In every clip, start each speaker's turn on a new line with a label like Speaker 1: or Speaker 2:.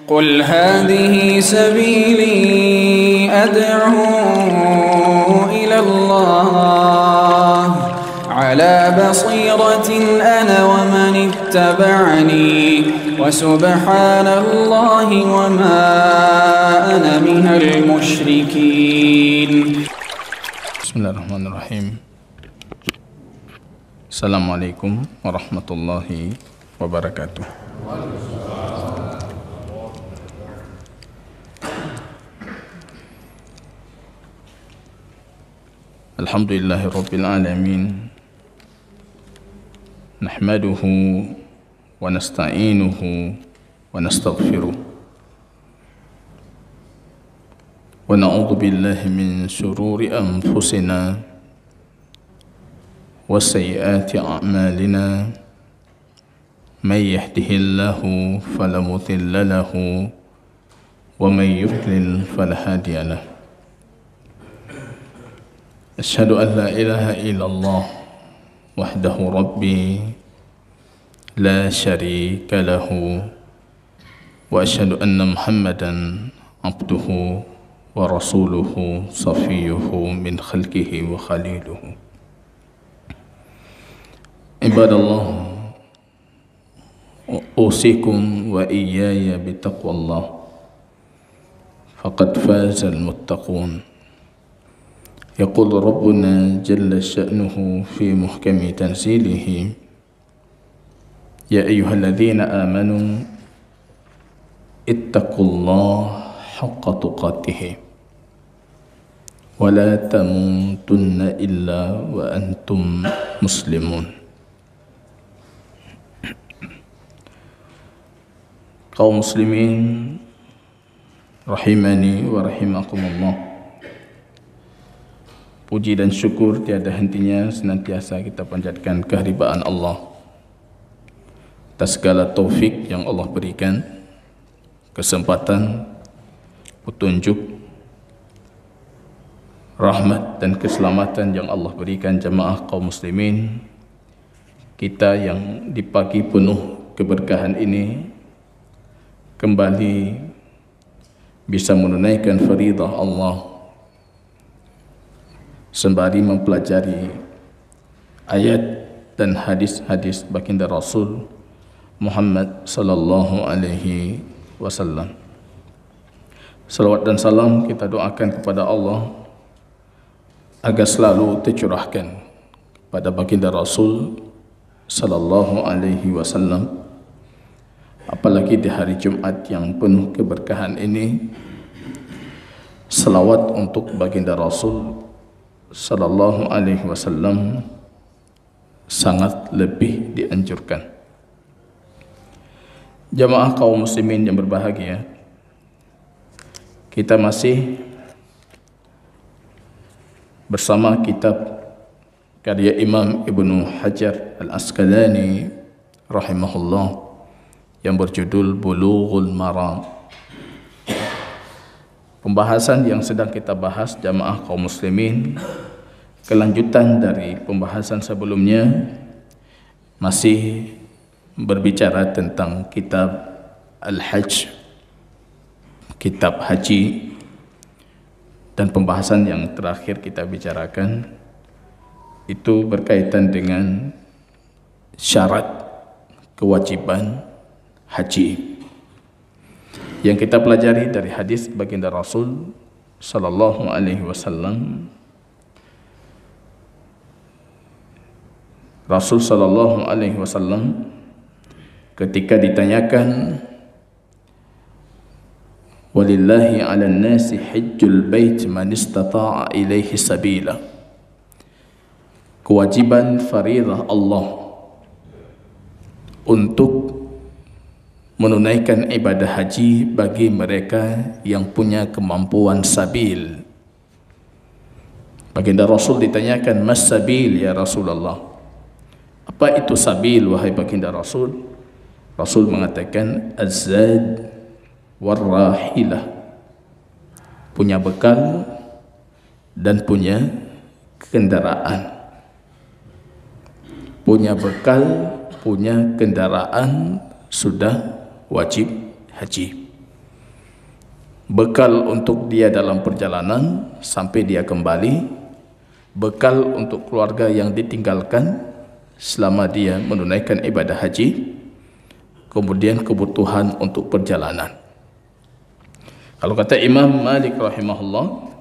Speaker 1: قل هذه سبيلي أدعو إلى الله على بصيرة أنا ومن اتبعني وسبحان الله وما أنا من المشركين.
Speaker 2: بسم الله الرحمن الرحيم. السلام عليكم ورحمة الله وبركاته. Alhamdulillahi Rabbil Alamin. Nahmaduhu wa nasta'inuhu wa nastaghfiruh wa na'udhu billahi min syururi anfusina wa sayyiati a'malina. May yahdihillahu fala mudilla lahu wa may yudlil fala hadiya lahu. Asyhadu an la ilaha illallah wahdahu rabbi la syarika lahu wa asyhadu anna Muhammadan abduhu wa rasuluhu safiyuhu min khalqihi wa khaliluhu. Ibadallah, usikum wa iyaya bitaqwallah faqad fazal muttaqun. يقول ربنا جل شأنه في محكم تنزيله: يا أيها الذين آمنوا اتقوا الله حق تقاته ولا تموتن إلا وأنتم مسلمون. Kaum muslimin rahimani wa rahimakumullah, puji dan syukur tiada hentinya senantiasa kita panjatkan kehadiran Allah atas segala taufik yang Allah berikan, kesempatan, petunjuk, rahmat dan keselamatan yang Allah berikan jamaah kaum muslimin kita yang di pagi penuh keberkahan ini kembali bisa menunaikan faridah Allah sembari mempelajari ayat dan hadis-hadis baginda Rasul Muhammad sallallahu alaihi wasallam. Salawat dan salam kita doakan kepada Allah agar selalu tercurahkan pada baginda Rasul sallallahu alaihi wasallam, apalagi di hari Jumat yang penuh keberkahan ini. Salawat untuk baginda Rasul sallallahu alaihi wasallam sangat lebih dianjurkan. Jamaah kaum muslimin yang berbahagia, kita masih bersama kitab karya Imam Ibnu Hajar Al-Asqalani rahimahullah yang berjudul Bulughul Maram. Pembahasan yang sedang kita bahas jamaah kaum muslimin, kelanjutan dari pembahasan sebelumnya, masih berbicara tentang kitab Al-Hajj, kitab haji, dan pembahasan yang terakhir kita bicarakan itu berkaitan dengan syarat kewajiban haji yang kita pelajari dari hadis baginda Rasul sallallahu alaihi wasallam. Rasul sallallahu alaihi wasallam ketika ditanyakan, walillahi 'alan nasi hajjul bait man istata'a ilaihi sabila, kewajiban faridah Allah untuk menunaikan ibadah haji bagi mereka yang punya kemampuan sabil. Baginda Rasul ditanyakan, mas sabil ya Rasulullah, apa itu sabil wahai baginda Rasul? Rasul mengatakan, az-zad war-rahilah, punya bekal dan punya kendaraan. Punya bekal, punya kendaraan, sudah wajib haji. bekal untuk dia dalam perjalanan sampai dia kembali, bekal untuk keluarga yang ditinggalkan selama dia menunaikan ibadah haji, kemudian kebutuhan untuk perjalanan. Kalau kata Imam Malik rahimahullah,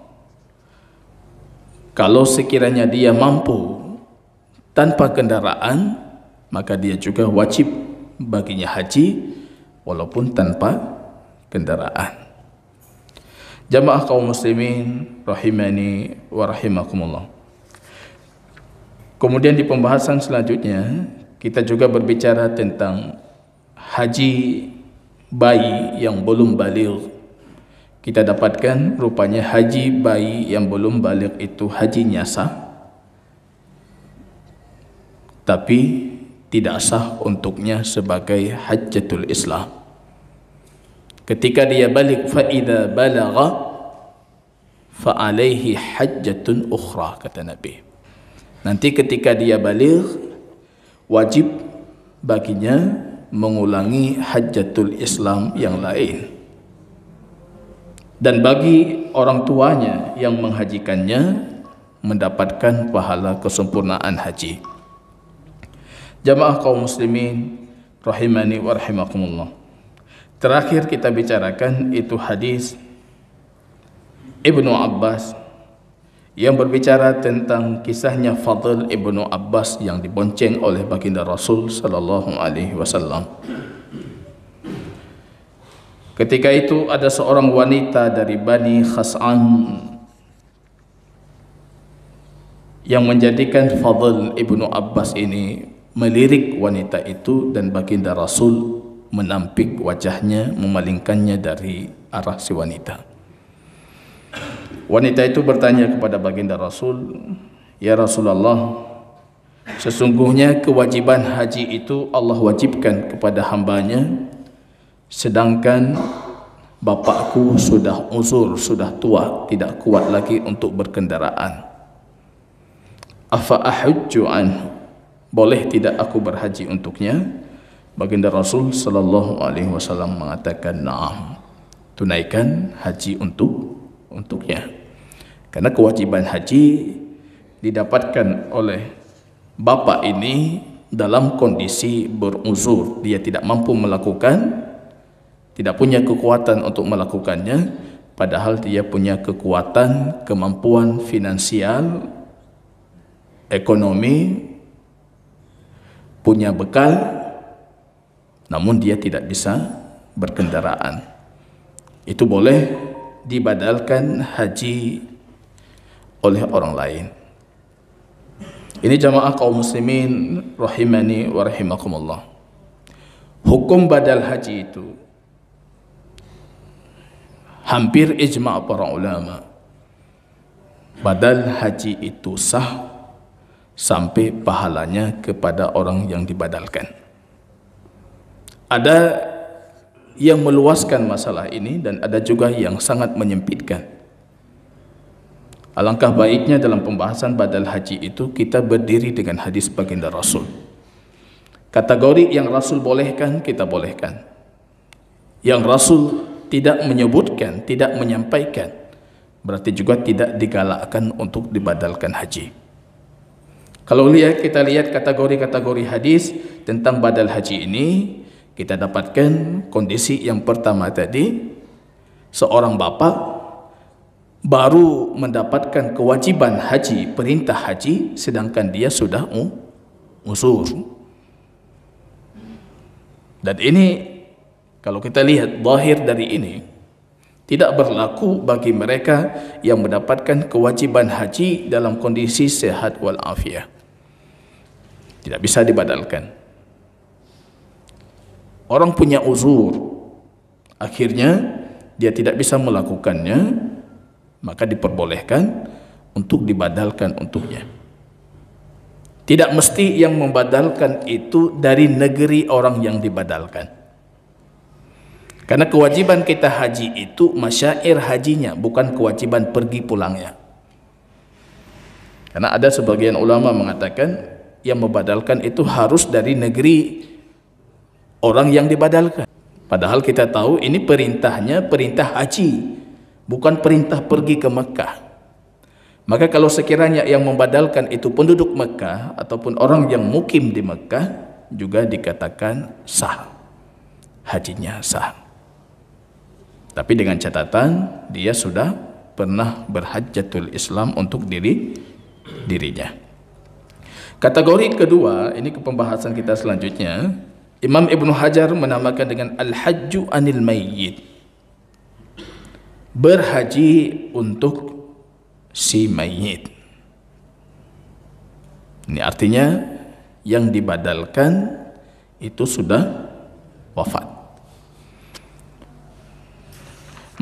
Speaker 2: kalau sekiranya dia mampu tanpa kendaraan, maka dia juga wajib baginya haji walaupun tanpa kendaraan. Jamaah kaum muslimin rahimani wa rahimakumullah. Kemudian di pembahasan selanjutnya kita juga berbicara tentang haji bayi yang belum baligh. Kita dapatkan rupanya haji bayi yang belum baligh itu haji nyasa, tapi tidak sah untuknya sebagai hajjatul Islam. Ketika dia balik, fa idza balagha fa alaihi hajjatun ukhra, kata Nabi. Nanti ketika dia balik, wajib baginya mengulangi hajjatul Islam yang lain. Dan bagi orang tuanya yang menghajikannya mendapatkan pahala kesempurnaan haji. Jamaah kaum muslimin rahimani wa rahimakumullah. Terakhir kita bicarakan itu hadis Ibnu Abbas yang berbicara tentang kisahnya Fadl Ibnu Abbas yang dibonceng oleh baginda Rasul sallallahu alaihi wasallam. Ketika itu ada seorang wanita dari Bani Khas'an yang menjadikan Fadl Ibnu Abbas ini melirik wanita itu, dan baginda Rasul menampik wajahnya, memalingkannya dari arah si wanita. Wanita itu bertanya kepada baginda Rasul, "Ya Rasulullah, sesungguhnya kewajiban haji itu Allah wajibkan kepada hambanya, sedangkan bapakku sudah uzur, sudah tua, tidak kuat lagi untuk berkendaraan. Afa ahujju anhu, boleh tidak aku berhaji untuknya?" Baginda Rasul sallallahu alaihi wasallam mengatakan, "Na'am, tunaikan haji untuknya." Karena kewajiban haji didapatkan oleh bapak ini dalam kondisi beruzur, dia tidak mampu melakukan, tidak punya kekuatan untuk melakukannya, padahal dia punya kekuatan, kemampuan finansial, ekonomi, punya bekal, namun dia tidak bisa berkendaraan. Itu boleh dibadalkan haji oleh orang lain. Ini jamaah kaum muslimin rahimani wa rahimakumullah. Hukum badal haji itu hampir ijma' para ulama. Badal haji itu sah sampai pahalanya kepada orang yang dibadalkan. Ada yang meluaskan masalah ini dan ada juga yang sangat menyempitkan. Alangkah baiknya dalam pembahasan badal haji itu kita berdiri dengan hadis baginda Rasul. Kategori yang Rasul bolehkan, kita bolehkan. Yang Rasul tidak menyebutkan, tidak menyampaikan, berarti juga tidak digalakkan untuk dibadalkan haji. Kalau kita lihat kategori-kategori hadis tentang badal haji ini, kita dapatkan kondisi yang pertama tadi, seorang bapak baru mendapatkan kewajiban haji, perintah haji, sedangkan dia sudah uzur. Dan ini kalau kita lihat zahir dari ini tidak berlaku bagi mereka yang mendapatkan kewajiban haji dalam kondisi sehat walafiat. Tidak bisa dibadalkan. Orang punya uzur, akhirnya dia tidak bisa melakukannya, maka diperbolehkan untuk dibadalkan untuknya. Tidak mesti yang membadalkan itu dari negeri orang yang dibadalkan. Karena kewajiban kita haji itu masyair hajinya, bukan kewajiban pergi pulangnya. Karena ada sebagian ulama mengatakan yang membadalkan itu harus dari negeri orang yang dibadalkan. Padahal kita tahu ini perintahnya perintah haji, bukan perintah pergi ke Mekah. Maka kalau sekiranya yang membadalkan itu penduduk Mekah ataupun orang yang mukim di Mekah, juga dikatakan sah, hajinya sah. Tapi dengan catatan dia sudah pernah berhajjatul Islam untuk dirinya. Kategori kedua, ini ke pembahasan kita selanjutnya, Imam Ibn Hajar menamakan dengan al-hajju anil mayyit, berhaji untuk si mayit. Ini artinya yang dibadalkan itu sudah wafat.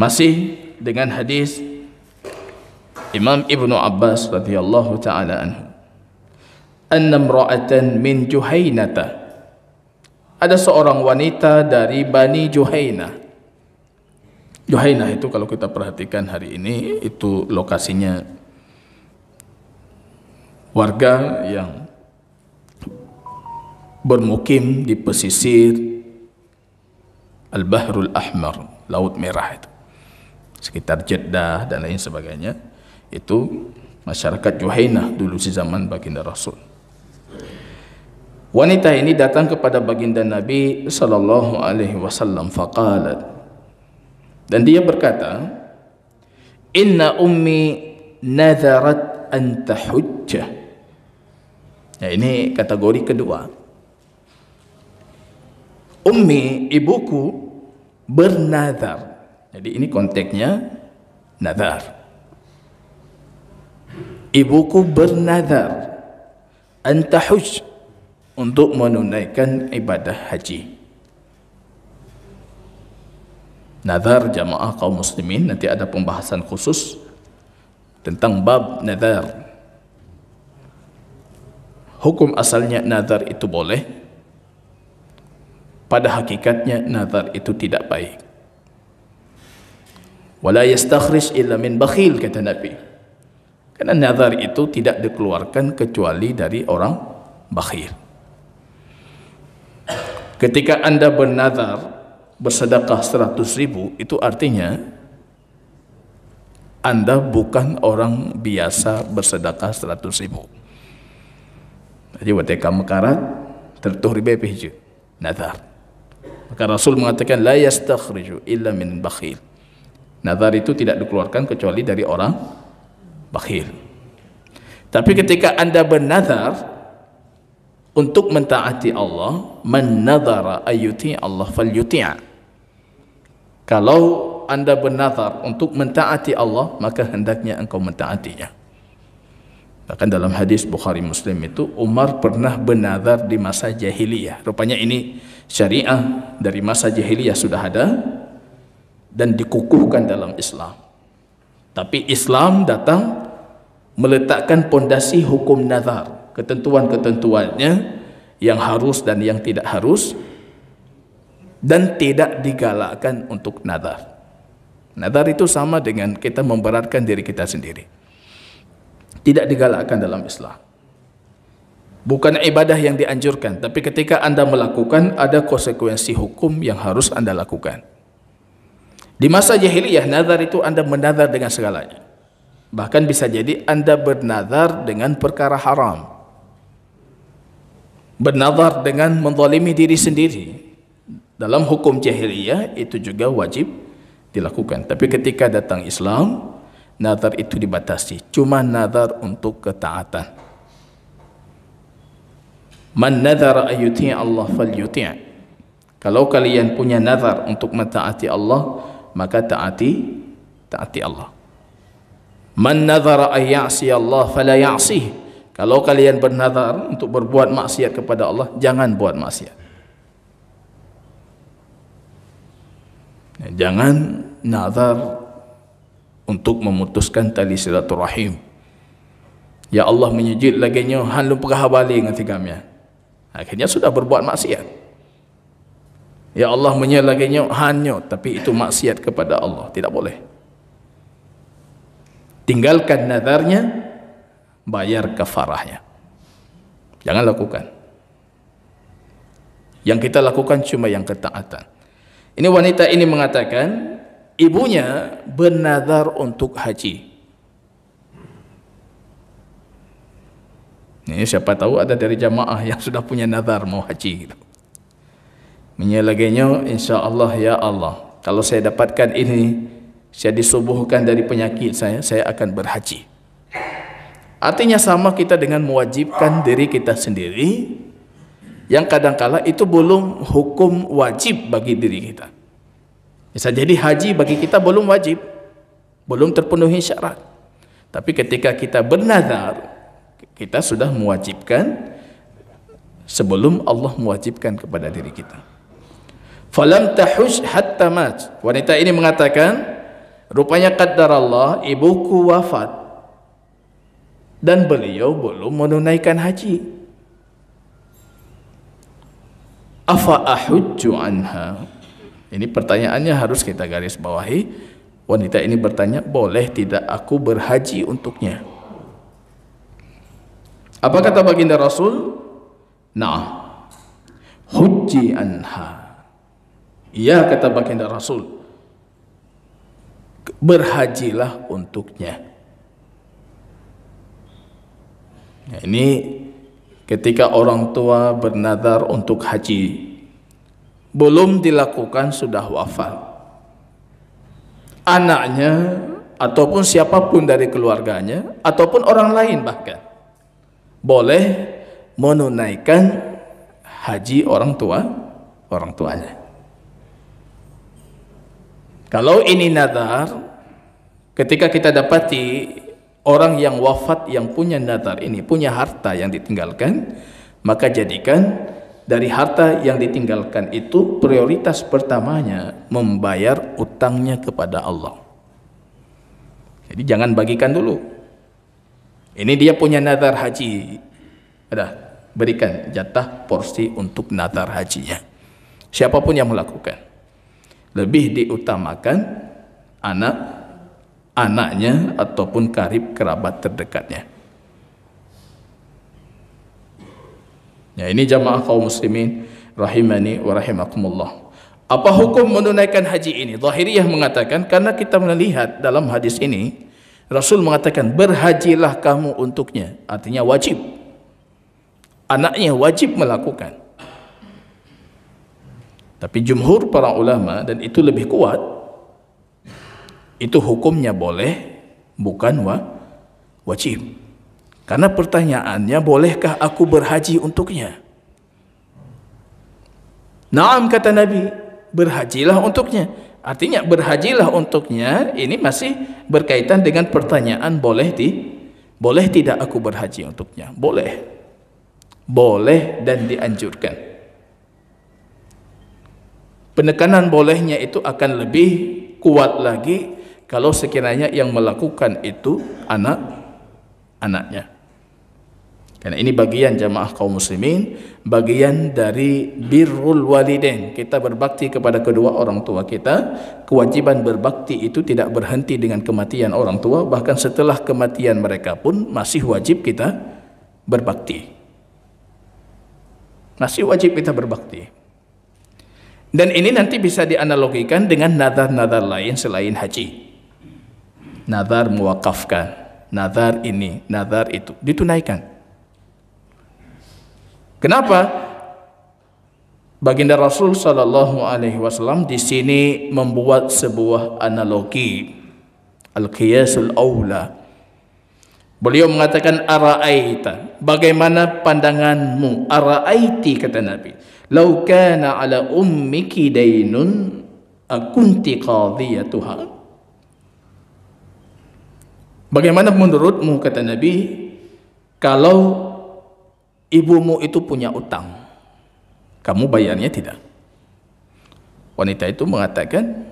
Speaker 2: Masih dengan hadis Imam Ibnu Abbas radhiyallahu taala anhu, anna imra'atan min Juhainata, ada seorang wanita dari Bani Juhainah. Juhainah itu kalau kita perhatikan hari ini itu lokasinya warga yang bermukim di pesisir Al-Bahrul Ahmar, Laut Merah itu, sekitar Jeddah dan lain sebagainya. Itu masyarakat Juhainah dulu di zaman baginda Rasul. Wanita ini datang kepada baginda Nabi sallallahu alaihi wasallam faqalat, dan dia berkata, inna ummi nadharat an tahujja. Ya, ini kategori kedua. Ummi, ibuku, bernadar. Jadi ini konteksnya nadar. Ibuku bernadar an tahujja, untuk menunaikan ibadah haji. Nazar jamaah kaum muslimin, nanti ada pembahasan khusus tentang bab nazar. Hukum asalnya nazar itu boleh, pada hakikatnya nazar itu tidak baik. Wala yastakhrij illa min bakhil, kata Nabi. Karena nazar itu tidak dikeluarkan kecuali dari orang bakhil. Ketika anda bernazar bersedekah 100.000, itu artinya anda bukan orang biasa bersedekah 100.000. Jadi waktu mekarat tertuh riba pihju nazar. Maka Rasul mengatakan la yastakhriju illa min bakhil. Nazar itu tidak dikeluarkan kecuali dari orang bakhil. Tapi ketika anda bernazar untuk mentaati Allah, man nadhara ayyuti Allah falyuti'. Kalau anda bernazar untuk mentaati Allah, maka hendaknya engkau mentaatinya. Bahkan dalam hadis Bukhari Muslim itu, Umar pernah bernazar di masa jahiliyah. Rupanya ini syariah dari masa jahiliyah sudah ada dan dikukuhkan dalam Islam. Tapi Islam datang meletakkan pondasi hukum nazar, ketentuan-ketentuannya yang harus dan yang tidak harus, dan tidak digalakkan untuk nazar. Nazar itu sama dengan kita memberatkan diri kita sendiri. Tidak digalakkan dalam Islam. Bukan ibadah yang dianjurkan, tapi ketika anda melakukan ada konsekuensi hukum yang harus anda lakukan. Di masa jahiliyah nazar itu anda menazar dengan segalanya. Bahkan bisa jadi anda bernazar dengan perkara haram, bernazar dengan menzalimi diri sendiri. Dalam hukum jahiliyah itu juga wajib dilakukan. Tapi ketika datang Islam, nazar itu dibatasi, cuma nazar untuk ketaatan. Man nazara ayyuti Allah falyuti'. Kalau kalian punya nazar untuk mentaati Allah, maka taati Allah. Man nazara ay ya'si Allah fala ya'sih. Kalau kalian bernazar untuk berbuat maksiat kepada Allah, jangan buat maksiat. Jangan nazar untuk memutuskan tali silaturahim. Ya Allah menyejid lagi nyo han lu perah balik dengan tigamnya. Akhirnya sudah berbuat maksiat. Ya Allah menyejid lagi nyo han nyo, tapi itu maksiat kepada Allah, tidak boleh. Tinggalkan nazarnya, bayar kafarahnya. Jangan lakukan. Yang kita lakukan cuma yang ketaatan. Ini wanita ini mengatakan ibunya bernazar untuk haji. Ini siapa tahu ada dari jamaah yang sudah punya nazar mau haji gitu. Menyelaginya, insya Allah, ya Allah, kalau saya dapatkan ini, saya disubuhkan dari penyakit saya akan berhaji. Artinya sama kita dengan mewajibkan diri kita sendiri, yang kadangkala itu belum hukum wajib bagi diri kita. Bisa jadi haji bagi kita belum wajib, belum terpenuhi syarat. Tapi ketika kita bernazar, kita sudah mewajibkan sebelum Allah mewajibkan kepada diri kita. Falam tahush hatta mat. Wanita ini mengatakan, rupanya qaddarallah, ibuku wafat dan beliau belum menunaikan haji. Afa ahujju anha. Ini pertanyaannya harus kita garis bawahi. Wanita ini bertanya, boleh tidak aku berhaji untuknya? Apa kata baginda Rasul? Nah, hujji anha. Iya, kata baginda Rasul, berhajilah untuknya. Nah, ini ketika orang tua bernazar untuk haji, belum dilakukan sudah wafat. Anaknya ataupun siapapun dari keluarganya ataupun orang lain bahkan boleh menunaikan haji orang tuanya. Kalau ini nazar, ketika kita dapati orang yang wafat yang punya nazar ini punya harta yang ditinggalkan, maka jadikan dari harta yang ditinggalkan itu prioritas pertamanya membayar utangnya kepada Allah. Jadi jangan bagikan dulu. Ini dia punya nazar haji, berikan jatah porsi untuk nazar hajinya. Siapapun yang melakukan, lebih diutamakan anaknya ataupun karib kerabat terdekatnya. Ya, ini jamaah kaum muslimin rahimani wa rahimakumullah. Apa hukum menunaikan haji ini? Zahiriyah mengatakan, karena kita melihat dalam hadis ini Rasul mengatakan berhajilah kamu untuknya, artinya wajib. Anaknya wajib melakukan. Tapi jumhur para ulama, dan itu lebih kuat, itu hukumnya boleh, bukan wajib. Karena pertanyaannya, bolehkah aku berhaji untuknya? Naam, kata Nabi, berhajilah untuknya. Artinya berhajilah untuknya ini masih berkaitan dengan pertanyaan boleh tidak aku berhaji untuknya? Boleh dan dianjurkan. Penekanan bolehnya itu akan lebih kuat lagi kalau sekiranya yang melakukan itu anaknya. Karena ini bagian jamaah kaum muslimin, bagian dari birrul walidain. Kita berbakti kepada kedua orang tua kita. Kewajiban berbakti itu tidak berhenti dengan kematian orang tua, bahkan setelah kematian mereka pun masih wajib kita berbakti. Masih wajib kita berbakti. Dan ini nanti bisa dianalogikan dengan nazar-nazar lain selain haji. Nazar mewakafkan, nazar ini, nazar itu ditunaikan. Kenapa? Baginda Rasul sallallahu alaihi wasallam di sini membuat sebuah analogi, al-qiyasul aula. Beliau mengatakan ara'aita, bagaimana pandanganmu? Ara'aiti, kata Nabi, lau kana ala ummiki dainun akunti qadhiyatuha. Bagaimana menurutmu, kata Nabi, kalau ibumu itu punya utang, kamu bayarnya tidak? Wanita itu mengatakan,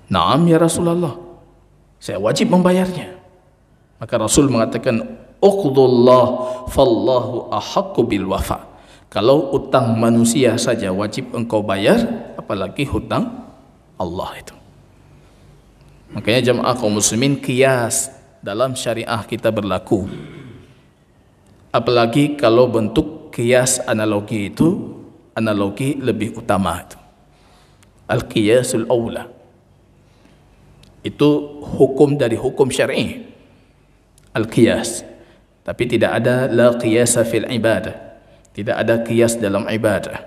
Speaker 2: "Naam ya Rasulullah, saya wajib membayarnya." Maka Rasul mengatakan, "Uqdullah fallahu ahaqqu bil wafa." Kalau utang manusia saja wajib engkau bayar, apalagi hutang Allah itu. Makanya jamaah kaum muslimin, qiyas dalam syariah kita berlaku. Apalagi kalau bentuk qiyas analogi itu, analogi lebih utama itu. Al-qiyasul aula. Itu hukum dari hukum syar'i. Al-qiyas. Tapi tidak ada la qiyasa fil ibadah. Tidak ada qiyas dalam ibadah.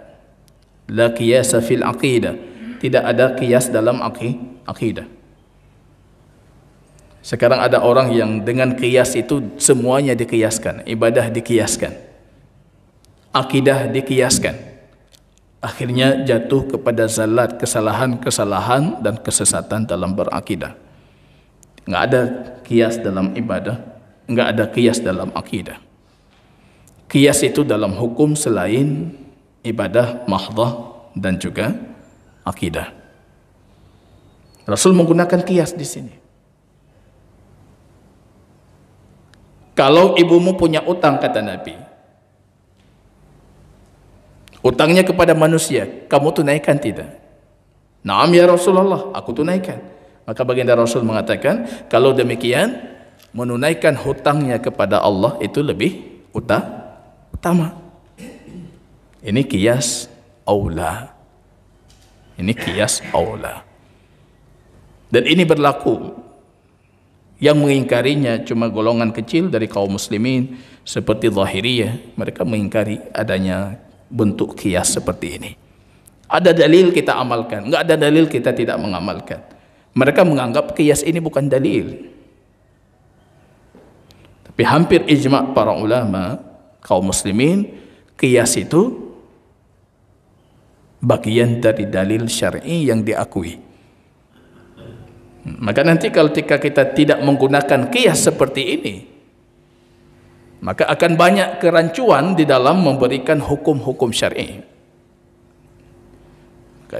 Speaker 2: La qiyasa fil aqidah. Tidak ada qiyas dalam aqidah. Sekarang ada orang yang dengan qiyas itu semuanya diqiyaskan, ibadah diqiyaskan, akidah diqiyaskan. Akhirnya jatuh kepada zalat, kesalahan-kesalahan dan kesesatan dalam berakidah. Enggak ada qiyas dalam ibadah, enggak ada qiyas dalam akidah. Qiyas itu dalam hukum selain ibadah mahdhah dan juga akidah. Rasul menggunakan qiyas di sini. Kalau ibumu punya utang, kata Nabi, utangnya kepada manusia, kamu tunaikan tidak? Naam ya Rasulullah, aku tunaikan. Maka baginda Rasul mengatakan, kalau demikian, menunaikan hutangnya kepada Allah itu lebih utama. Ini qiyas aula. Ini qiyas aula. Dan ini berlaku. Yang mengingkarinya cuma golongan kecil dari kaum muslimin seperti Zahiriyah. Mereka mengingkari adanya bentuk qiyas seperti ini. Ada dalil kita amalkan, enggak ada dalil kita tidak mengamalkan. Mereka menganggap qiyas ini bukan dalil. Tapi hampir ijma' para ulama kaum muslimin, qiyas itu bagian dari dalil syar'i yang diakui. Maka nanti ketika kita tidak menggunakan qiyas seperti ini, maka akan banyak kerancuan di dalam memberikan hukum-hukum syar'i.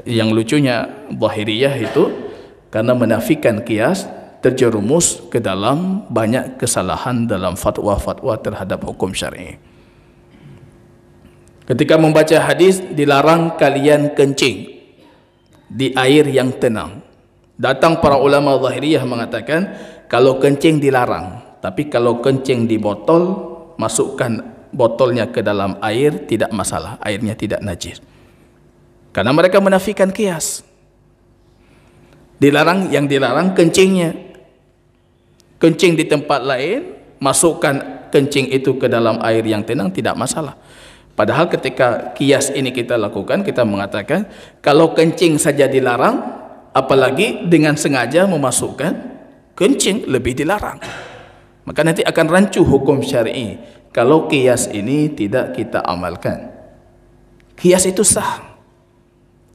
Speaker 2: Yang lucunya Zahiriyah itu karena menafikan qiyas terjerumus ke dalam banyak kesalahan dalam fatwa-fatwa terhadap hukum syar'i. Ketika membaca hadis, dilarang kalian kencing di air yang tenang. Datang para ulama Zahiriyah mengatakan, kalau kencing dilarang, tapi kalau kencing di botol, masukkan botolnya ke dalam air, tidak masalah, airnya tidak najis. Karena mereka menafikan qiyas. Yang dilarang kencingnya. Kencing di tempat lain, masukkan kencing itu ke dalam air yang tenang, tidak masalah. Padahal ketika qiyas ini kita lakukan, kita mengatakan, kalau kencing saja dilarang, apalagi dengan sengaja memasukkan kencing, lebih dilarang. Maka nanti akan rancu hukum syar'i kalau qiyas ini tidak kita amalkan. Qiyas itu sah,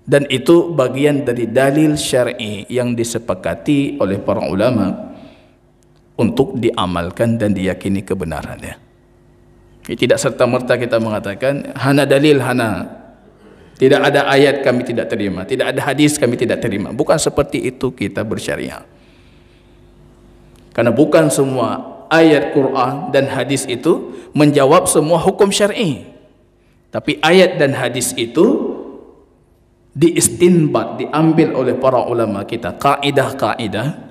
Speaker 2: dan itu bagian dari dalil syar'i yang disepakati oleh para ulama untuk diamalkan dan diyakini kebenarannya. Tidak serta-merta kita mengatakan hana dalil hana, tidak ada ayat kami tidak terima, tidak ada hadis kami tidak terima. Bukan seperti itu kita bersyariah. Karena bukan semua ayat Quran dan hadis itu menjawab semua hukum syar'i. Tapi ayat dan hadis itu diistinbat, diambil oleh para ulama kita, kaidah-kaidah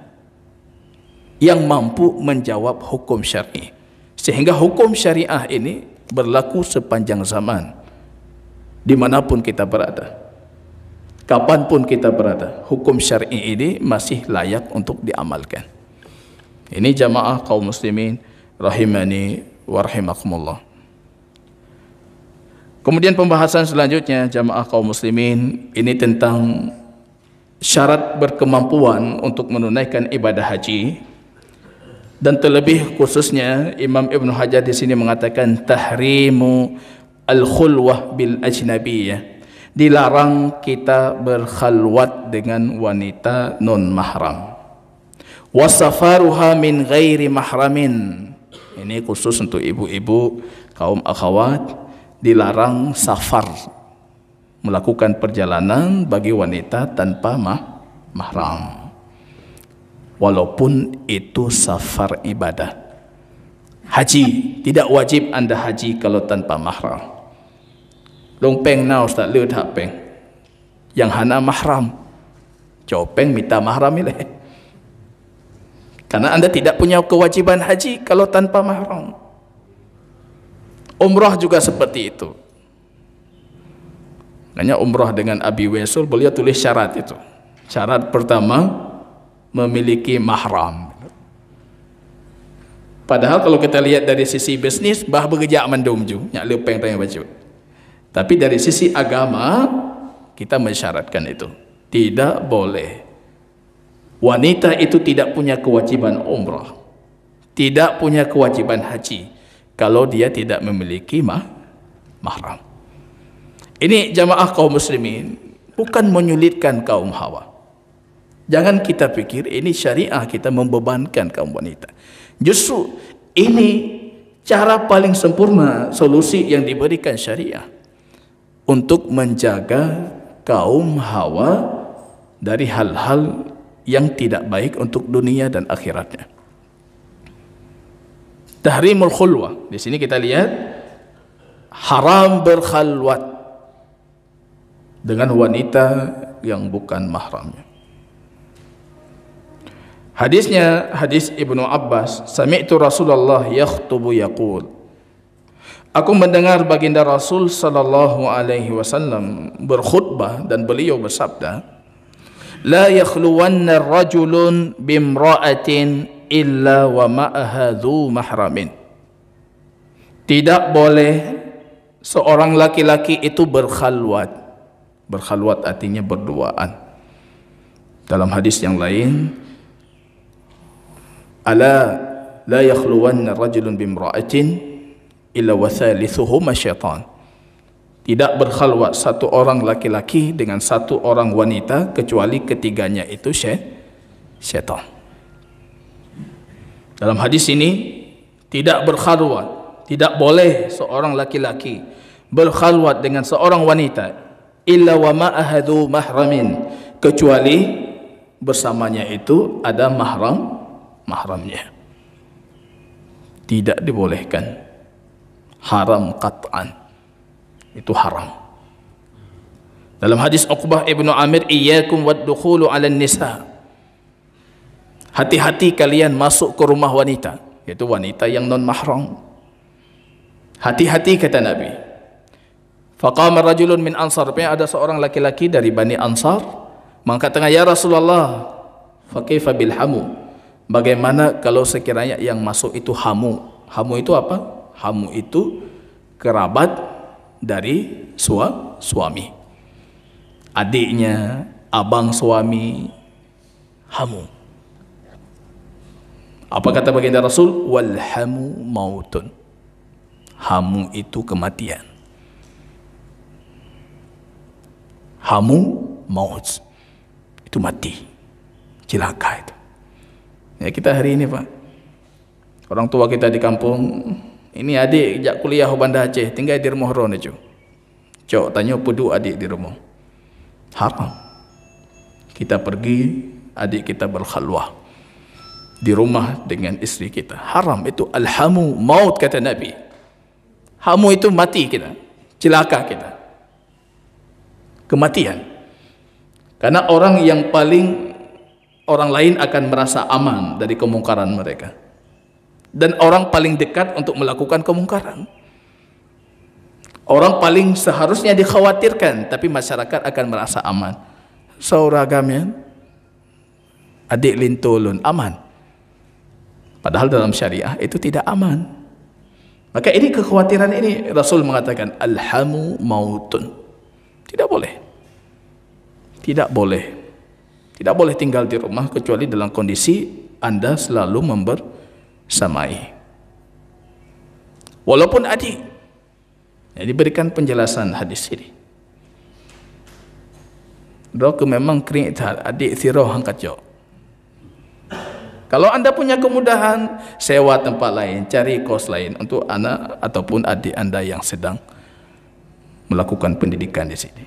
Speaker 2: yang mampu menjawab hukum syar'i. Sehingga hukum syariah ini berlaku sepanjang zaman. Dimanapun kita berada, kapanpun kita berada, hukum syar'i ini masih layak untuk diamalkan. Ini jamaah kaum muslimin rahimani wa rahimakumullah. Kemudian pembahasan selanjutnya jamaah kaum muslimin ini tentang syarat berkemampuan untuk menunaikan ibadah haji. Dan terlebih khususnya Imam Ibn Hajar di sini mengatakan tahrimu al-khulwah bil ajnabiyah, dilarang kita berkhalwat dengan wanita non mahram. Wasafaruha min ghairi mahramin, ini khusus untuk ibu-ibu kaum akhwat, dilarang safar, melakukan perjalanan bagi wanita tanpa mahram, walaupun itu safar ibadah. Haji, tidak wajib anda haji kalau tanpa mahram. Long peng na ustaz liu tak peng yang hana mahram, jauh peng minta mahram ini. Karena anda tidak punya kewajiban haji kalau tanpa mahram. Umrah juga seperti itu. Makanya umrah dengan Abi Wesul, beliau tulis syarat itu. Syarat pertama, memiliki mahram. Padahal kalau kita lihat dari sisi bisnis, bah bergejak mandum ju, nyak lepeng tanya baju. Tapi dari sisi agama, kita mensyaratkan itu. Tidak boleh. Wanita itu tidak punya kewajiban umrah, tidak punya kewajiban haji, kalau dia tidak memiliki mahram. Ini jamaah kaum muslimin, bukan menyulitkan kaum hawa. Jangan kita pikir ini syariah kita membebankan kaum wanita. Justru ini cara paling sempurna, solusi yang diberikan syariah untuk menjaga kaum hawa dari hal-hal yang tidak baik untuk dunia dan akhiratnya. Tahrimul khulwah. Di sini kita lihat haram berkhalwat dengan wanita yang bukan mahramnya. Hadisnya hadis Ibnu Abbas, sami'tu Rasulullah yakhtubu yaqul. Aku mendengar baginda Rasul sallallahu alaihi wasallam berkhutbah dan beliau bersabda, la yakhluwanna rajulun bimra'atin illa wa ma'aha dhu mahramin. Tidak boleh seorang laki-laki itu berkhalwat. Berkhalwat artinya berduaan. Dalam hadis yang lain, ala la yakhluwanna rajulun bimra'atin illa wa thalithuhuma syaitan. Tidak berkhalwat satu orang laki-laki dengan satu orang wanita kecuali ketiganya itu syaitan. Dalam hadis ini tidak berkhalwat, tidak boleh seorang laki-laki berkhalwat dengan seorang wanita illa wa ma'ahadu mahramin, kecuali bersamanya itu ada mahramnya. Tidak dibolehkan. Haram qat'an. Itu haram. Dalam hadis Uqbah ibnu Amir, iyyakum wad-dukhulu 'alan nisa. Hati-hati kalian masuk ke rumah wanita, yaitu wanita yang non mahram. Hati-hati kata Nabi. Faqama rajulun min Ansar, ada seorang laki-laki dari Bani Ansar, maka tengah, ya Rasulullah, fa kaifa bil hamu? Bagaimana kalau sekiranya yang masuk itu hamu? Hamu itu apa? Hamu itu kerabat dari suami. Adiknya, abang suami, hamu. Apa kata baginda Rasul? Wal hamu mautun. Hamu itu kematian. Hamu maut. Itu mati. Cilaka itu. Ya, kita hari ini Pak, orang tua kita di kampung, ini adik jak kuliah Banda Aceh, tinggal di rumah ron aja. Cok tanya pudu adik di rumah. Haram. Kita pergi, adik kita berkhalwah di rumah dengan istri kita. Haram itu alhamu maut kata Nabi. Hamu itu mati kita, celaka kita. Kematian. Karena orang yang paling orang lain akan merasa aman dari kemungkaran mereka. Dan orang paling dekat untuk melakukan kemungkaran. Orang paling seharusnya dikhawatirkan, tapi masyarakat akan merasa aman. Sauragamian, adik lintulun, aman. Padahal dalam syariah itu tidak aman. Maka ini kekhawatiran ini Rasul mengatakan alhamu mautun. Tidak boleh. Tidak boleh. Tidak boleh tinggal di rumah kecuali dalam kondisi Anda selalu membersamai. Walaupun adik. Ya, diberikan penjelasan hadis ini. Dok memang kering adik siroh angkat jauh. Kalau Anda punya kemudahan, sewa tempat lain, cari kos lain untuk anak ataupun adik Anda yang sedang melakukan pendidikan di sini.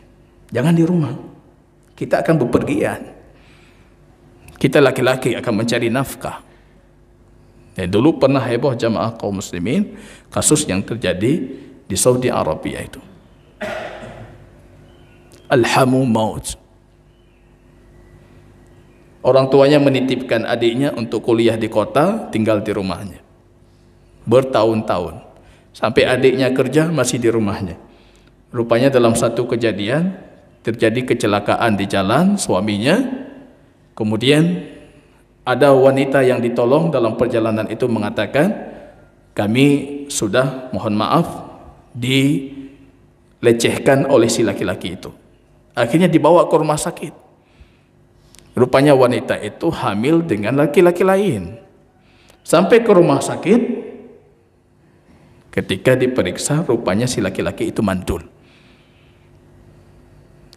Speaker 2: Jangan di rumah. Kita akan bepergian. Kita laki-laki akan mencari nafkah. Dulu pernah heboh jamaah kaum muslimin kasus yang terjadi di Saudi Arabia itu. Alhamu maut. Orang tuanya menitipkan adiknya untuk kuliah di kota, tinggal di rumahnya bertahun-tahun, sampai adiknya kerja masih di rumahnya. Rupanya dalam satu kejadian terjadi kecelakaan di jalan suaminya. Kemudian ada wanita yang ditolong dalam perjalanan itu mengatakan, kami sudah, mohon maaf, dilecehkan oleh si laki-laki itu. Akhirnya dibawa ke rumah sakit. Rupanya wanita itu hamil dengan laki-laki lain. Sampai ke rumah sakit, ketika diperiksa, rupanya si laki-laki itu mandul.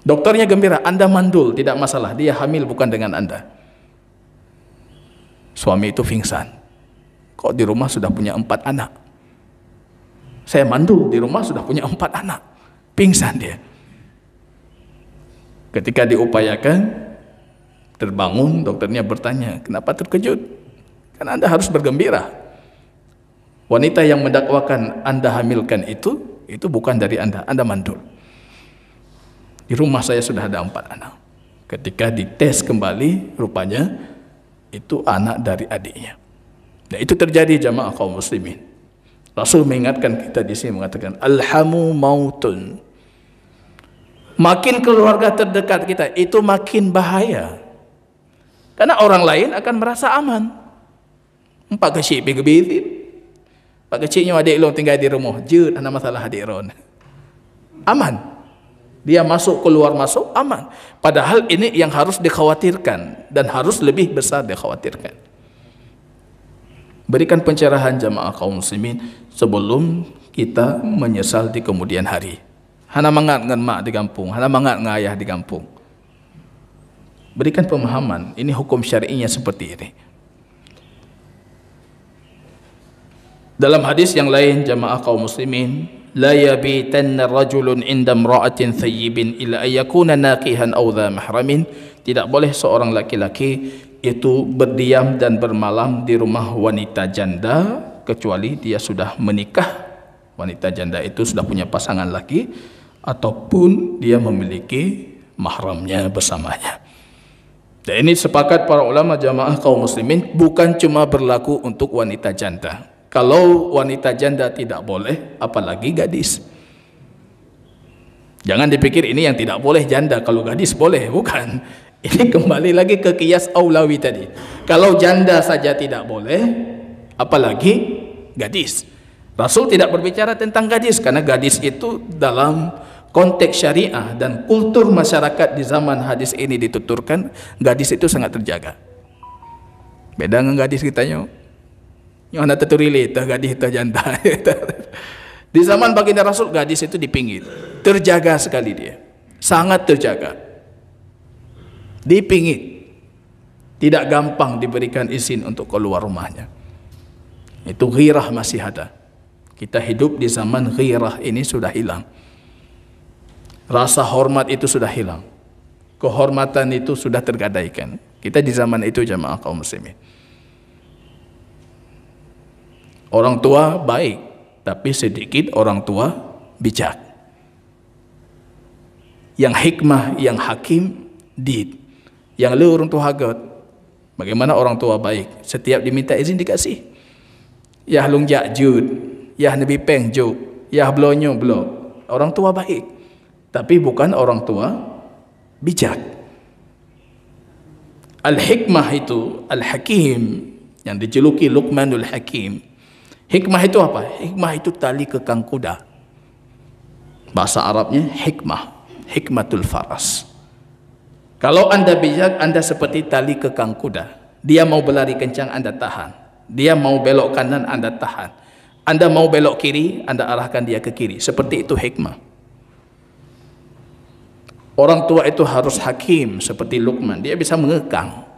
Speaker 2: Dokternya gembira, Anda mandul, tidak masalah, dia hamil bukan dengan Anda. Suami itu pingsan. Kok di rumah sudah punya 4 anak? Saya mandul, di rumah sudah punya 4 anak. Pingsan dia. Ketika diupayakan, terbangun, dokternya bertanya, kenapa terkejut? Kan Anda harus bergembira. Wanita yang mendakwakan Anda hamilkan itu bukan dari Anda mandul. Di rumah saya sudah ada 4 anak. Ketika dites kembali, rupanya itu anak dari adiknya. Dan itu terjadi jamaah kaum muslimin. Rasul mengingatkan kita di sini mengatakan, alhamu mautun. Makin keluarga terdekat kita itu makin bahaya. Karena orang lain akan merasa aman. Pak kecil pergi begitu. Pak kecilnya adik lo tinggal di rumah. Jut, ada masalah adik ron. Aman. Dia masuk keluar masuk aman. Padahal ini yang harus dikhawatirkan dan harus lebih besar dikhawatirkan. Berikan pencerahan jamaah kaum muslimin sebelum kita menyesal di kemudian hari. Hana mangat dengan mak di kampung, hana mangat dengan ayah di kampung. Berikan pemahaman, ini hukum syar'inya seperti ini. Dalam hadis yang lain jamaah kaum muslimin, la yabitanna rajulun inda imra'atin thayyibin illa ayyakuna naqihan aw dha mahramin. Tidak boleh seorang laki-laki itu berdiam dan bermalam di rumah wanita janda kecuali dia sudah menikah. Wanita janda itu sudah punya pasangan laki ataupun dia memiliki mahramnya bersamanya. Dan ini sepakat para ulama jamaah kaum muslimin bukan cuma berlaku untuk wanita janda. Kalau wanita janda tidak boleh, apalagi gadis. Jangan dipikir ini yang tidak boleh janda, kalau gadis boleh, bukan. Ini kembali lagi ke qiyas aulawi tadi. Kalau janda saja tidak boleh, apalagi gadis. Rasul tidak berbicara tentang gadis, karena gadis itu dalam konteks syariah dan kultur masyarakat di zaman hadis ini dituturkan, gadis itu sangat terjaga. Beda dengan gadis kita yang anda terturilih, gadis terjanda. Di zaman baginda Rasul, gadis itu dipinggir. Terjaga sekali dia. Sangat terjaga. Dipinggir. Tidak gampang diberikan izin untuk keluar rumahnya. Itu ghirah masih ada. Kita hidup di zaman ghirah ini sudah hilang. Rasa hormat itu sudah hilang. Kehormatan itu sudah tergadaikan. Kita di zaman itu jamaah kaum muslimin. Orang tua baik, tapi sedikit orang tua bijak. Yang hikmah, yang hakim, did. Yang lu orang tua hagat. Bagaimana orang tua baik? Setiap diminta izin dikasih. Yah lung jak jud, yah nabi peng juk, yah blonyo blok. Orang tua baik, tapi bukan orang tua bijak. Al-hikmah itu, al-hakim, yang dijuluki Luqmanul Hakim. Hikmah itu apa? Hikmah itu tali kekang kuda. Bahasa Arabnya hikmah, hikmatul faras. Kalau anda bijak, anda seperti tali kekang kuda. Dia mau berlari kencang, anda tahan. Dia mau belok kanan, anda tahan. Anda mau belok kiri, anda arahkan dia ke kiri. Seperti itu hikmah. Orang tua itu harus hakim seperti Luqman. Dia bisa mengekang.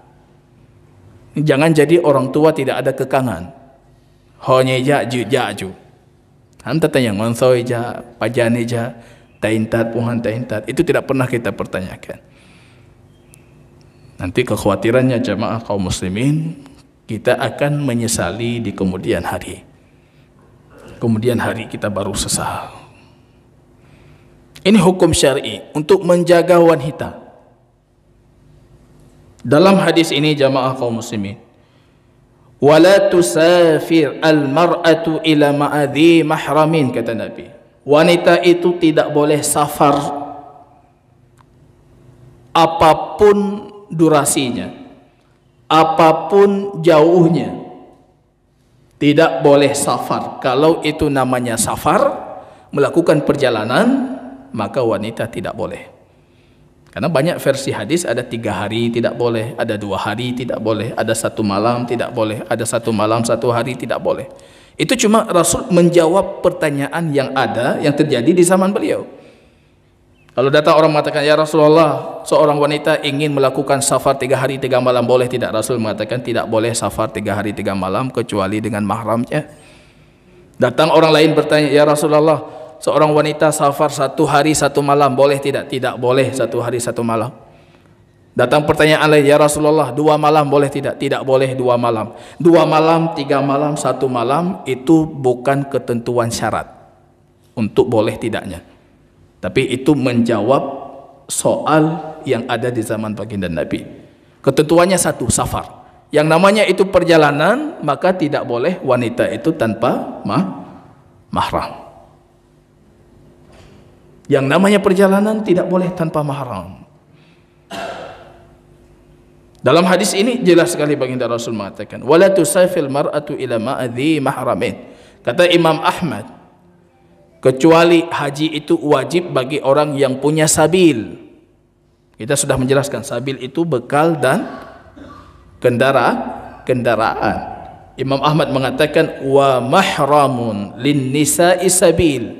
Speaker 2: Jangan jadi orang tua tidak ada kekangan. Hanya jaju. Hanta tanya ngonsoi ja, pajane ja, taintat puhan taintat. Itu tidak pernah kita pertanyakan. Nanti kekhawatirannya jamaah kaum muslimin, kita akan menyesali di kemudian hari. Kemudian hari kita baru sesal. Ini hukum syar'i untuk menjaga wanita. Dalam hadis ini jamaah kaum muslimin, wala tusafir al-mar'atu ila ma'adhi mahramin, kata Nabi. wanita itu tidak boleh safar apapun durasinya, apapun jauhnya, tidak boleh safar. Kalau itu namanya safar, melakukan perjalanan, maka wanita tidak boleh. Karena banyak versi hadis, ada 3 hari tidak boleh, ada 2 hari tidak boleh, ada 1 malam tidak boleh, ada 1 malam 1 hari tidak boleh. Itu cuma Rasul menjawab pertanyaan yang ada, yang terjadi di zaman beliau. Kalau datang orang mengatakan, ya Rasulullah, seorang wanita ingin melakukan safar 3 hari 3 malam, boleh tidak? Rasul mengatakan tidak boleh safar 3 hari 3 malam kecuali dengan mahramnya. Datang orang lain bertanya, ya Rasulullah, seorang wanita safar 1 hari 1 malam, boleh tidak? Tidak boleh 1 hari 1 malam. Datang pertanyaan lain, ya Rasulullah, 2 malam boleh tidak? Tidak boleh 2 malam. 2 malam, 3 malam, 1 malam, itu bukan ketentuan syarat untuk boleh tidaknya. Tapi itu menjawab soal yang ada di zaman baginda Nabi. Ketentuannya 1, safar. Yang namanya itu perjalanan, maka tidak boleh wanita itu tanpa mahram. Yang namanya perjalanan tidak boleh tanpa mahram. Dalam hadis ini jelas sekali baginda Rasul mengatakan, wala tusafil mar'atu ila ma'adhi mahramin. Kata Imam Ahmad, kecuali haji itu wajib bagi orang yang punya sabil. Kita sudah menjelaskan, sabil itu bekal dan kendaraan. Imam Ahmad mengatakan, wa mahramun lin nisa'i sabil.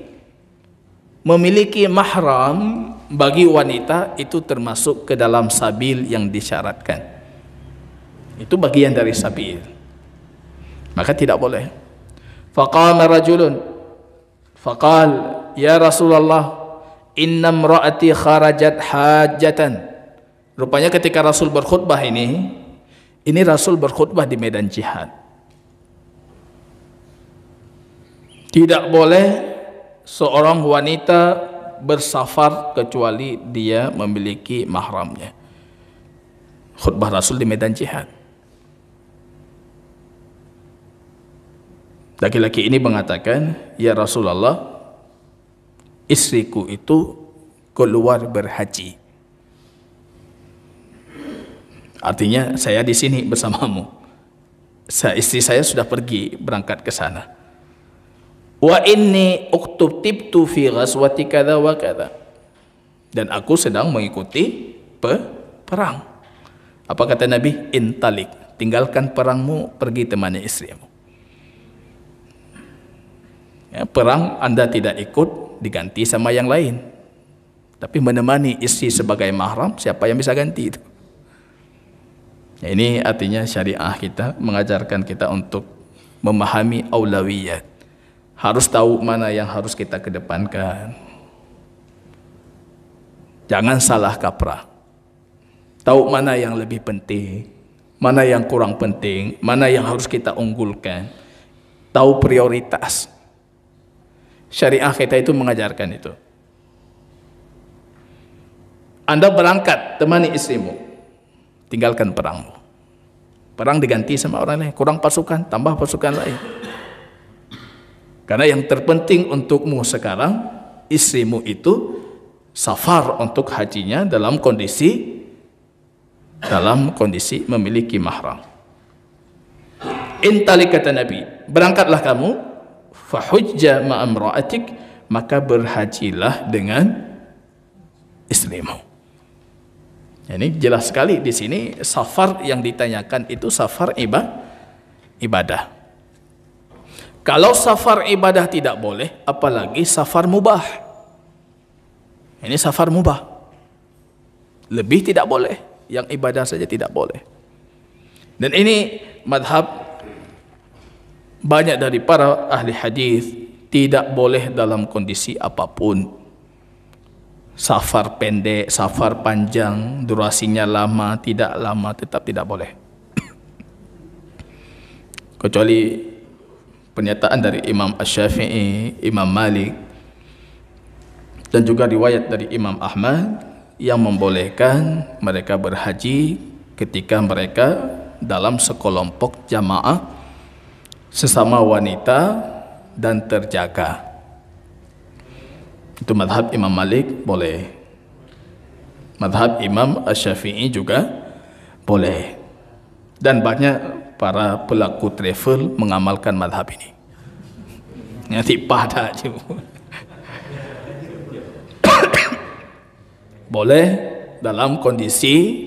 Speaker 2: Memiliki mahram bagi wanita itu termasuk ke dalam sabil yang disyaratkan. Itu bagian dari sabil. Maka tidak boleh. Faqama rajulun faqal, ya Rasulullah, inna imra'ati kharajat hajatan. Rupanya ketika Rasul berkhutbah ini Rasul berkhutbah di medan jihad. Tidak boleh seorang wanita bersafar kecuali dia memiliki mahramnya. Khutbah Rasul di medan jihad. Laki-laki ini mengatakan, ya Rasulullah, istriku itu keluar berhaji. Artinya saya di sini bersamamu. Istri saya sudah pergi berangkat ke sana. Wa inni uktubtu fi ghazwati kadza wa kadza. Dan aku sedang mengikuti perang. Apa kata Nabi? Intalik, tinggalkan perangmu, pergi temani istrimu. Ya, perang Anda tidak ikut, diganti sama yang lain. Tapi menemani istri sebagai mahram, siapa yang bisa ganti itu? Ya, ini artinya syariah kita mengajarkan kita untuk memahami aulawiyat. Harus tahu mana yang harus kita kedepankan. Jangan salah kaprah. Tahu mana yang lebih penting, mana yang kurang penting, mana yang harus kita unggulkan. Tahu prioritas. Syariah kita itu mengajarkan itu. Anda berangkat, temani istrimu, tinggalkan perangmu. Perang diganti sama orang lain, kurang pasukan, tambah pasukan lain. Karena yang terpenting untukmu sekarang, istrimu itu safar untuk hajinya dalam kondisi memiliki mahram. Intalik, kata Nabi, berangkatlah kamu, fahujja ma'amra'atik, maka berhajilah dengan istrimu. Ini jelas sekali di sini safar yang ditanyakan itu safar ibadah. Kalau safar ibadah tidak boleh, apalagi safar mubah. Ini safar mubah. Lebih tidak boleh, yang ibadah saja tidak boleh. Dan ini madhab banyak dari para ahli hadis, tidak boleh dalam kondisi apapun. Safar pendek, safar panjang, durasinya lama, tidak lama, tetap tidak boleh. Kecuali pernyataan dari Imam Asy-Syafi'i, Imam Malik, dan juga riwayat dari Imam Ahmad yang membolehkan mereka berhaji ketika mereka dalam sekelompok jamaah sesama wanita dan terjaga. Itu madhab Imam Malik boleh. Madhab Imam Asy-Syafi'i juga boleh. Dan banyak para pelaku travel mengamalkan madhab ini. Nanti pada je. Boleh dalam kondisi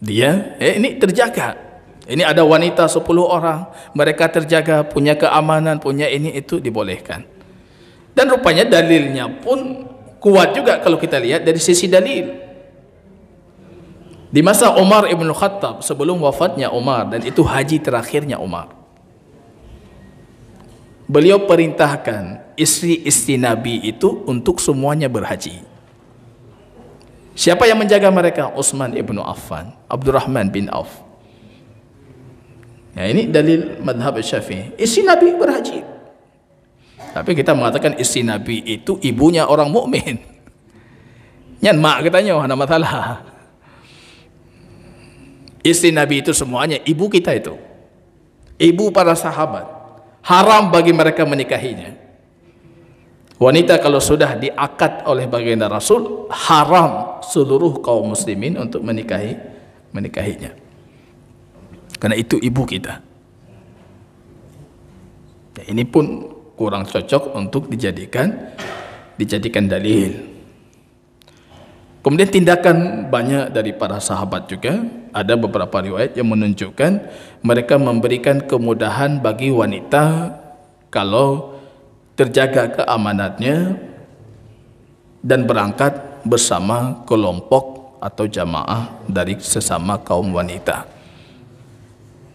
Speaker 2: dia ini terjaga. Ini ada wanita 10 orang, mereka terjaga, punya keamanan, punya ini itu dibolehkan. Dan rupanya dalilnya pun kuat juga kalau kita lihat dari sisi dalil. Di masa Umar ibn Khattab, sebelum wafatnya Umar, dan itu haji terakhirnya Umar, beliau perintahkan istri-istri Nabi itu untuk semuanya berhaji. Siapa yang menjaga mereka? Utsman ibn Affan, Abdurrahman bin Auf. Ya, ini dalil madhab Syafi'i. Istri Nabi berhaji. Tapi kita mengatakan istri Nabi itu ibunya orang mukmin. Nyan mak katanya ada masalah. Istri Nabi itu semuanya ibu kita itu. Ibu para sahabat. Haram bagi mereka menikahinya. Wanita kalau sudah diakad oleh baginda Rasul, haram seluruh kaum muslimin untuk menikahinya. Karena itu ibu kita. Ya, ini pun kurang cocok untuk dijadikan dalil. Kemudian tindakan banyak dari para sahabat juga, ada beberapa riwayat yang menunjukkan mereka memberikan kemudahan bagi wanita kalau terjaga keamanannya dan berangkat bersama kelompok atau jamaah dari sesama kaum wanita.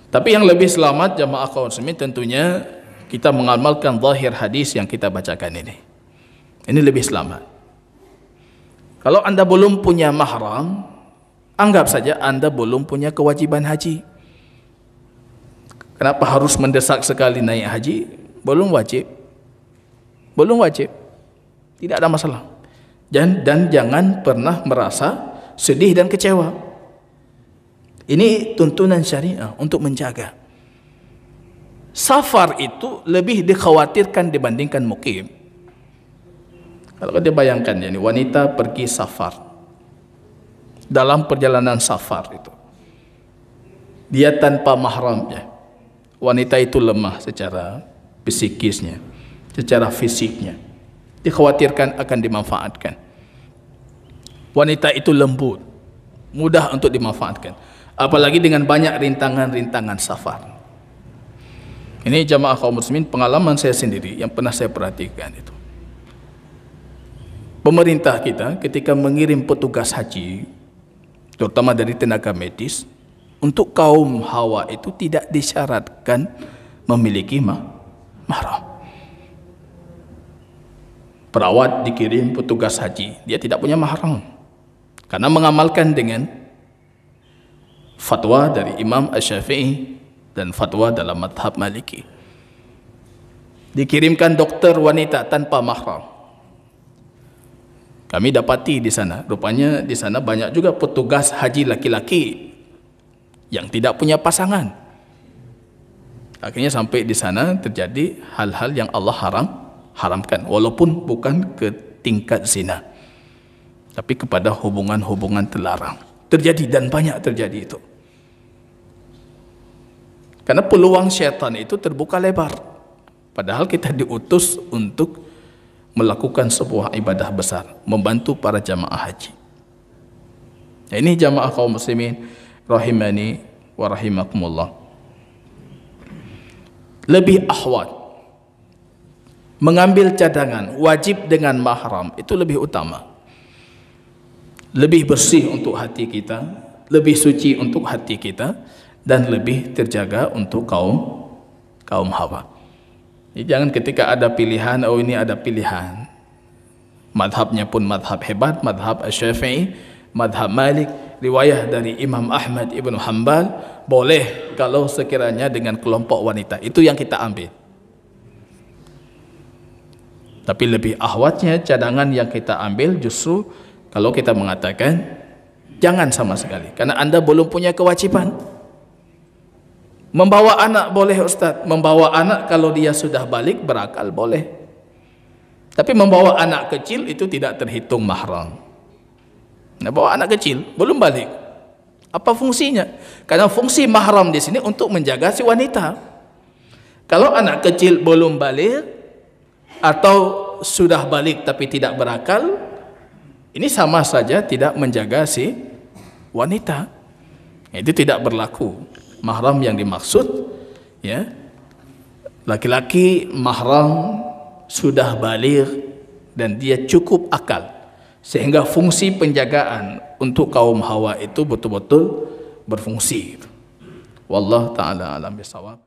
Speaker 2: Tapi yang lebih selamat jamaah kaum muslimin tentunya kita mengamalkan zahir hadis yang kita bacakan ini. Ini lebih selamat. Kalau anda belum punya mahram, anggap saja anda belum punya kewajiban haji. Kenapa harus mendesak sekali naik haji? Belum wajib. Belum wajib. Tidak ada masalah. Dan jangan pernah merasa sedih dan kecewa. Ini tuntunan syariah untuk menjaga. Safar itu lebih dikhawatirkan dibandingkan mukim. Kalau kita bayangkan ya, wanita pergi safar. Dalam perjalanan safar itu, dia tanpa mahramnya. Wanita itu lemah secara psikisnya, secara fisiknya. Dikhawatirkan akan dimanfaatkan. Wanita itu lembut, mudah untuk dimanfaatkan. Apalagi dengan banyak rintangan-rintangan safar. Ini jamaah kaum muslimin, pengalaman saya sendiri yang pernah saya perhatikan itu. Pemerintah kita ketika mengirim petugas haji, terutama dari tenaga medis, untuk kaum hawa itu tidak disyaratkan memiliki mahram. Perawat dikirim petugas haji, dia tidak punya mahram. Karena mengamalkan dengan fatwa dari Imam Asy-Syafi'i dan fatwa dalam madhab Maliki. Dikirimkan dokter wanita tanpa mahram. Kami dapati di sana, rupanya di sana banyak juga petugas haji laki-laki yang tidak punya pasangan. Akhirnya sampai di sana terjadi hal-hal yang Allah haramkan, walaupun bukan ke tingkat zina, tapi kepada hubungan-hubungan terlarang. Terjadi dan banyak terjadi itu. Karena peluang syaitan itu terbuka lebar. Padahal kita diutus untuk melakukan sebuah ibadah besar, membantu para jamaah haji. Nah, ini jamaah kaum muslimin rahimani wa rahimakumullah. Lebih ahwat mengambil cadangan wajib dengan mahram itu lebih utama. Lebih bersih untuk hati kita, lebih suci untuk hati kita, dan lebih terjaga untuk kaum hawa. Jadi jangan ketika ada pilihan, oh ini ada pilihan. Madhabnya pun madhab hebat, madhab Asy-Syafi'i, madhab Malik, riwayah dari Imam Ahmad ibn Hanbal, boleh kalau sekiranya dengan kelompok wanita. Itu yang kita ambil. Tapi lebih ahwatnya cadangan yang kita ambil justru kalau kita mengatakan jangan sama sekali, karena anda belum punya kewajiban. Membawa anak boleh Ustaz, membawa anak kalau dia sudah balik berakal boleh. Tapi membawa anak kecil itu tidak terhitung mahram. Nah, bawa anak kecil belum balik, apa fungsinya? Karena fungsi mahram di sini untuk menjaga si wanita. Kalau anak kecil belum balik atau sudah balik tapi tidak berakal, ini sama saja tidak menjaga si wanita. Itu tidak berlaku. Mahram yang dimaksud, ya, laki-laki mahram sudah balik dan dia cukup akal, sehingga fungsi penjagaan untuk kaum hawa itu betul-betul berfungsi. Wallahu ta'ala alam bisawab.